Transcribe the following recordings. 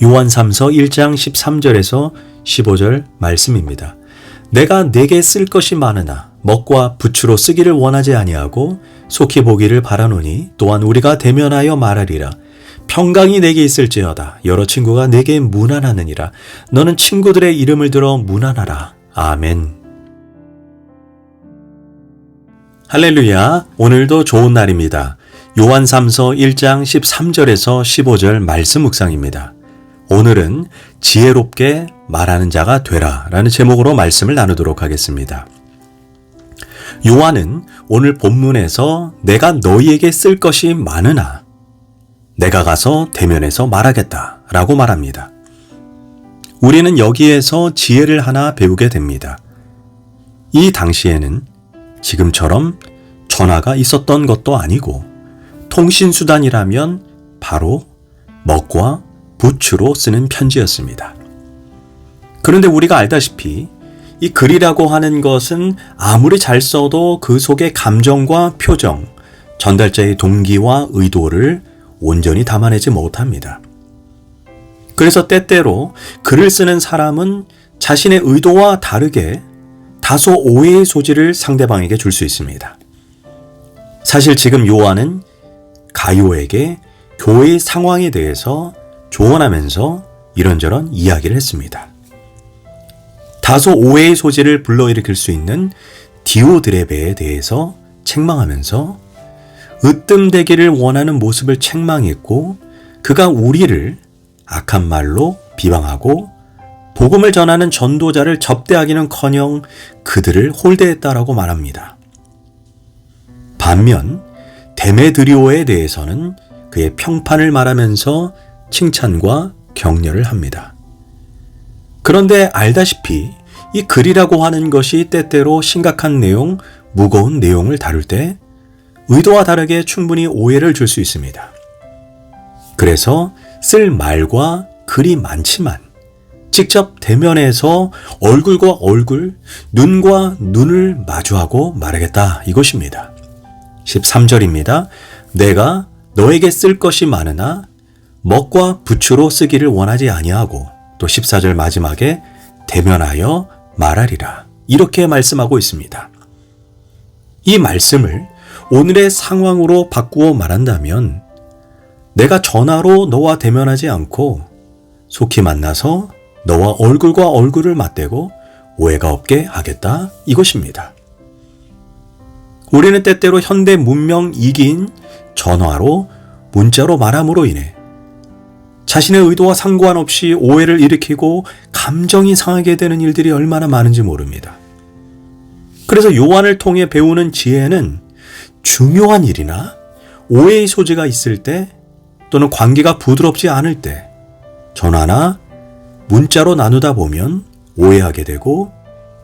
요한3서 1장 13절에서 15절 말씀입니다. 내가 내게 쓸 것이 많으나 먹과 부추로 쓰기를 원하지 아니하고 속히 보기를 바라노니 또한 우리가 대면하여 말하리라. 평강이 내게 있을지어다. 여러 친구가 내게 문안하느니라. 너는 친구들의 이름을 들어 문안하라. 아멘. 할렐루야. 오늘도 좋은 날입니다. 요한3서 1장 13절에서 15절 말씀 묵상입니다. 오늘은 지혜롭게 말하는 자가 되라 라는 제목으로 말씀을 나누도록 하겠습니다. 요한은 오늘 본문에서 내가 너희에게 쓸 것이 많으나 내가 가서 대면해서 말하겠다 라고 말합니다. 우리는 여기에서 지혜를 하나 배우게 됩니다. 이 당시에는 지금처럼 전화가 있었던 것도 아니고 통신수단이라면 바로 먹과 부추로 쓰는 편지였습니다. 그런데 우리가 알다시피 이 글이라고 하는 것은 아무리 잘 써도 그 속에 감정과 표정, 전달자의 동기와 의도를 온전히 담아내지 못합니다. 그래서 때때로 글을 쓰는 사람은 자신의 의도와 다르게 다소 오해의 소지를 상대방에게 줄 수 있습니다. 사실 지금 요한은 가요에게 교회의 상황에 대해서 조언하면서 이런저런 이야기를 했습니다. 다소 오해의 소지를 불러일으킬 수 있는 디오드레베에 대해서 책망하면서 으뜸되기를 원하는 모습을 책망했고 그가 우리를 악한 말로 비방하고 복음을 전하는 전도자를 접대하기는커녕 그들을 홀대했다라고 말합니다. 반면 데메드리오에 대해서는 그의 평판을 말하면서 칭찬과 격려를 합니다. 그런데 알다시피 이 글이라고 하는 것이 때때로 심각한 내용, 무거운 내용을 다룰 때 의도와 다르게 충분히 오해를 줄 수 있습니다. 그래서 쓸 말과 글이 많지만 직접 대면해서 얼굴과 얼굴, 눈과 눈을 마주하고 말하겠다 이것입니다. 13절입니다. 내가 너에게 쓸 것이 많으나 먹과 부추로 쓰기를 원하지 아니하고 또 14절 마지막에 대면하여 말하리라. 이렇게 말씀하고 있습니다. 이 말씀을 오늘의 상황으로 바꾸어 말한다면 내가 전화로 너와 대면하지 않고 속히 만나서 너와 얼굴과 얼굴을 맞대고 오해가 없게 하겠다 이것입니다. 우리는 때때로 현대 문명 이긴 전화로 문자로 말함으로 인해 자신의 의도와 상관없이 오해를 일으키고 감정이 상하게 되는 일들이 얼마나 많은지 모릅니다. 그래서 요한을 통해 배우는 지혜는 중요한 일이나 오해의 소지가 있을 때 또는 관계가 부드럽지 않을 때 전화나 문자로 나누다 보면 오해하게 되고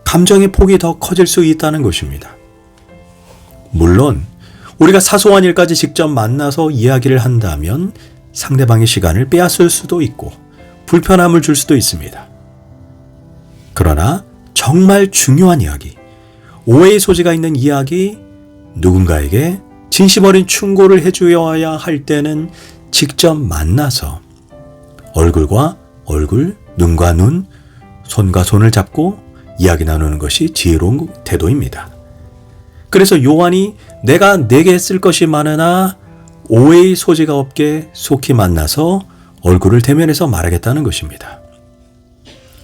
감정의 폭이 더 커질 수 있다는 것입니다. 물론 우리가 사소한 일까지 직접 만나서 이야기를 한다면 상대방의 시간을 빼앗을 수도 있고 불편함을 줄 수도 있습니다. 그러나 정말 중요한 이야기, 오해의 소지가 있는 이야기, 누군가에게 진심 어린 충고를 해주어야 할 때는 직접 만나서 얼굴과 얼굴, 눈과 눈, 손과 손을 잡고 이야기 나누는 것이 지혜로운 태도입니다. 그래서 요한이 내가 내게 쓸 것이 많으나 오해의 소지가 없게 속히 만나서 얼굴을 대면해서 말하겠다는 것입니다.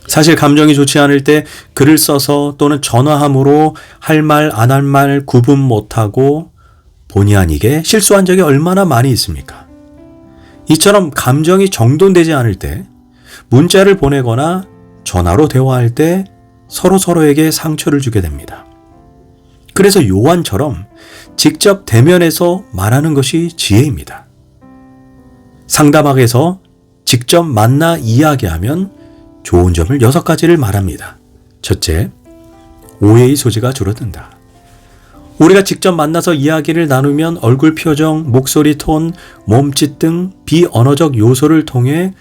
사실 감정이 좋지 않을 때 글을 써서 또는 전화함으로 할 말 안 할 말 구분 못하고 본의 아니게 실수한 적이 얼마나 많이 있습니까? 이처럼 감정이 정돈되지 않을 때 문자를 보내거나 전화로 대화할 때 서로에게 상처를 주게 됩니다. 그래서 요한처럼 직접 대면해서 말하는 것이 지혜입니다. 상담학에서 직접 만나 이야기하면 좋은 점을 6가지를 말합니다. 첫째, 오해의 소지가 줄어든다. 우리가 직접 만나서 이야기를 나누면 얼굴 표정, 목소리 톤, 몸짓 등 비언어적 요소를 통해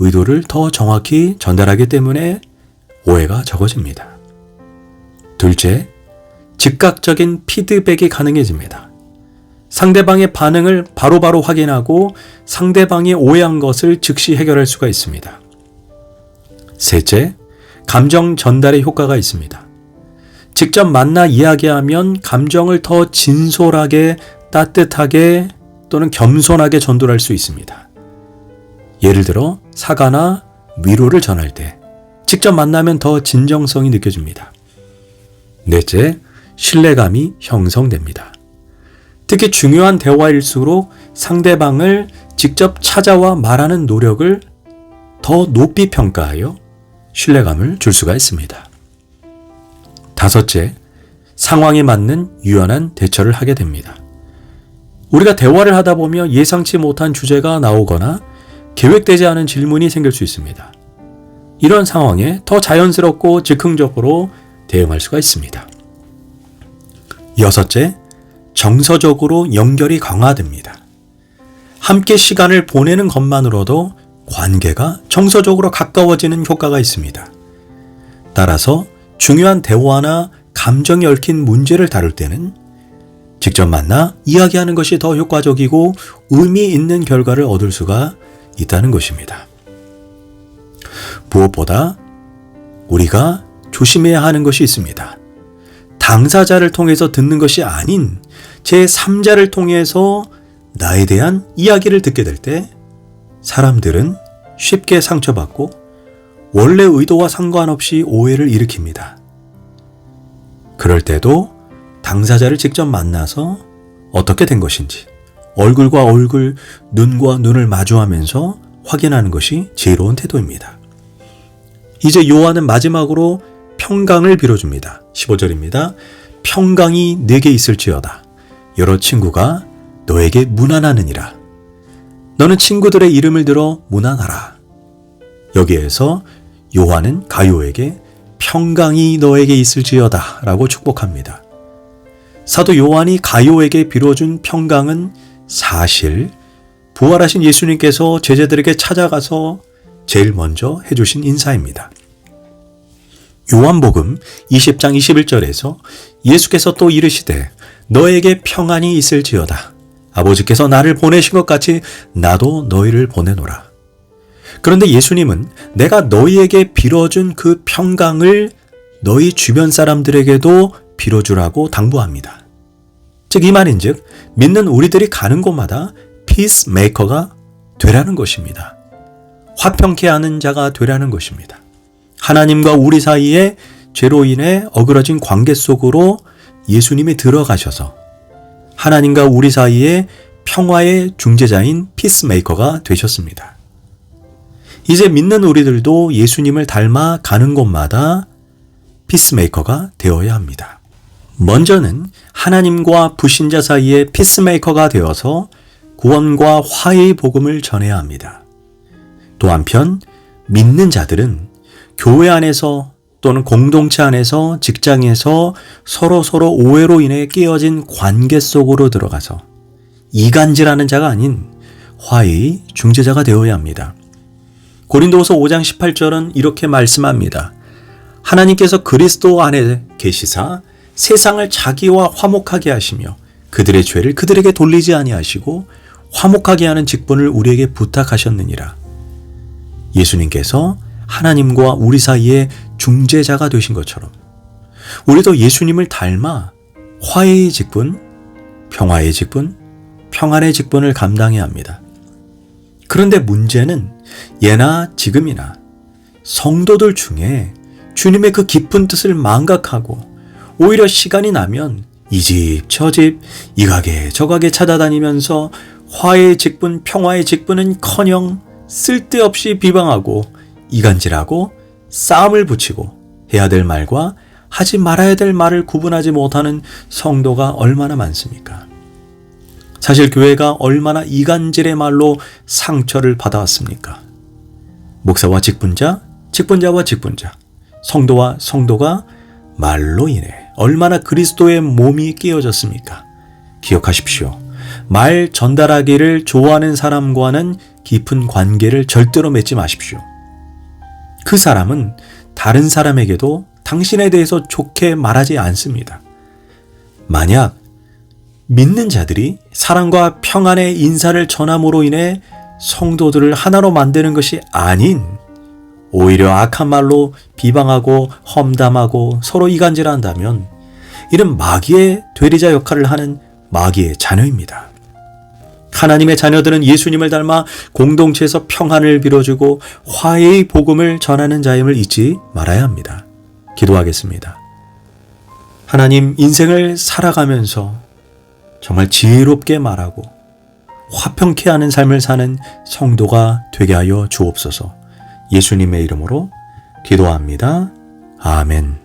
의도를 더 정확히 전달하기 때문에 오해가 적어집니다. 둘째, 즉각적인 피드백이 가능해집니다. 상대방의 반응을 바로바로 확인하고 상대방이 오해한 것을 즉시 해결할 수가 있습니다. 셋째, 감정 전달의 효과가 있습니다. 직접 만나 이야기하면 감정을 더 진솔하게, 따뜻하게 또는 겸손하게 전달할 수 있습니다. 예를 들어 사과나 위로를 전할 때 직접 만나면 더 진정성이 느껴집니다. 넷째, 신뢰감이 형성됩니다. 특히 중요한 대화일수록 상대방을 직접 찾아와 말하는 노력을 더 높이 평가하여 신뢰감을 줄 수가 있습니다. 다섯째, 상황에 맞는 유연한 대처를 하게 됩니다. 우리가 대화를 하다 보면 예상치 못한 주제가 나오거나 계획되지 않은 질문이 생길 수 있습니다. 이런 상황에 더 자연스럽고 즉흥적으로 대응할 수가 있습니다. 여섯째, 정서적으로 연결이 강화됩니다. 함께 시간을 보내는 것만으로도 관계가 정서적으로 가까워지는 효과가 있습니다. 따라서 중요한 대화나 감정이 얽힌 문제를 다룰 때는 직접 만나 이야기하는 것이 더 효과적이고 의미 있는 결과를 얻을 수가 있다는 것입니다. 무엇보다 우리가 조심해야 하는 것이 있습니다. 당사자를 통해서 듣는 것이 아닌 제3자를 통해서 나에 대한 이야기를 듣게 될 때 사람들은 쉽게 상처받고 원래 의도와 상관없이 오해를 일으킵니다. 그럴 때도 당사자를 직접 만나서 어떻게 된 것인지 얼굴과 얼굴, 눈과 눈을 마주하면서 확인하는 것이 지혜로운 태도입니다. 이제 요한은 마지막으로 평강을 빌어줍니다. 15절입니다. 평강이 네게 있을지어다. 여러 친구가 너에게 문안하느니라. 너는 친구들의 이름을 들어 문안하라. 여기에서 요한은 가룟에게 평강이 너에게 있을지어다 라고 축복합니다. 사도 요한이 가룟에게 빌어준 평강은 사실 부활하신 예수님께서 제자들에게 찾아가서 제일 먼저 해주신 인사입니다. 요한복음 20장 21절에서 예수께서 또 이르시되 너에게 평안이 있을지어다. 아버지께서 나를 보내신 것 같이 나도 너희를 보내노라. 그런데 예수님은 내가 너희에게 빌어준 그 평강을 너희 주변 사람들에게도 빌어주라고 당부합니다. 즉 이 말인즉 믿는 우리들이 가는 곳마다 피스메이커가 되라는 것입니다. 화평케 하는 자가 되라는 것입니다. 하나님과 우리 사이에 죄로 인해 어그러진 관계 속으로 예수님이 들어가셔서 하나님과 우리 사이에 평화의 중재자인 피스메이커가 되셨습니다. 이제 믿는 우리들도 예수님을 닮아 가는 곳마다 피스메이커가 되어야 합니다. 먼저는 하나님과 불신자 사이에 피스메이커가 되어서 구원과 화해의 복음을 전해야 합니다. 또 한편 믿는 자들은 교회 안에서 또는 공동체 안에서 직장에서 서로 오해로 인해 깨어진 관계 속으로 들어가서 이간질하는 자가 아닌 화해의 중재자가 되어야 합니다. 고린도후서 5장 18절은 이렇게 말씀합니다. 하나님께서 그리스도 안에 계시사 세상을 자기와 화목하게 하시며 그들의 죄를 그들에게 돌리지 아니하시고 화목하게 하는 직분을 우리에게 부탁하셨느니라. 예수님께서 하나님과 우리 사이에 중재자가 되신 것처럼 우리도 예수님을 닮아 화해의 직분, 평화의 직분, 평안의 직분을 감당해야 합니다. 그런데 문제는 예나 지금이나 성도들 중에 주님의 그 깊은 뜻을 망각하고 오히려 시간이 나면 이 집 저 집 이 가게 저 가게 찾아다니면서 화해의 직분, 평화의 직분은커녕 쓸데없이 비방하고 이간질하고 싸움을 붙이고 해야 될 말과 하지 말아야 될 말을 구분하지 못하는 성도가 얼마나 많습니까? 사실 교회가 얼마나 이간질의 말로 상처를 받아왔습니까? 목사와 직분자, 직분자와 직분자, 성도와 성도가 말로 인해 얼마나 그리스도의 몸이 깨어졌습니까? 기억하십시오. 말 전달하기를 좋아하는 사람과는 깊은 관계를 절대로 맺지 마십시오. 그 사람은 다른 사람에게도 당신에 대해서 좋게 말하지 않습니다. 만약 믿는 자들이 사랑과 평안의 인사를 전함으로 인해 성도들을 하나로 만드는 것이 아닌 오히려 악한 말로 비방하고 험담하고 서로 이간질한다면 이는 마귀의 되리자 역할을 하는 마귀의 자녀입니다. 하나님의 자녀들은 예수님을 닮아 공동체에서 평안을 빌어주고 화해의 복음을 전하는 자임을 잊지 말아야 합니다. 기도하겠습니다. 하나님, 인생을 살아가면서 정말 지혜롭게 말하고 화평케 하는 삶을 사는 성도가 되게 하여 주옵소서. 예수님의 이름으로 기도합니다. 아멘.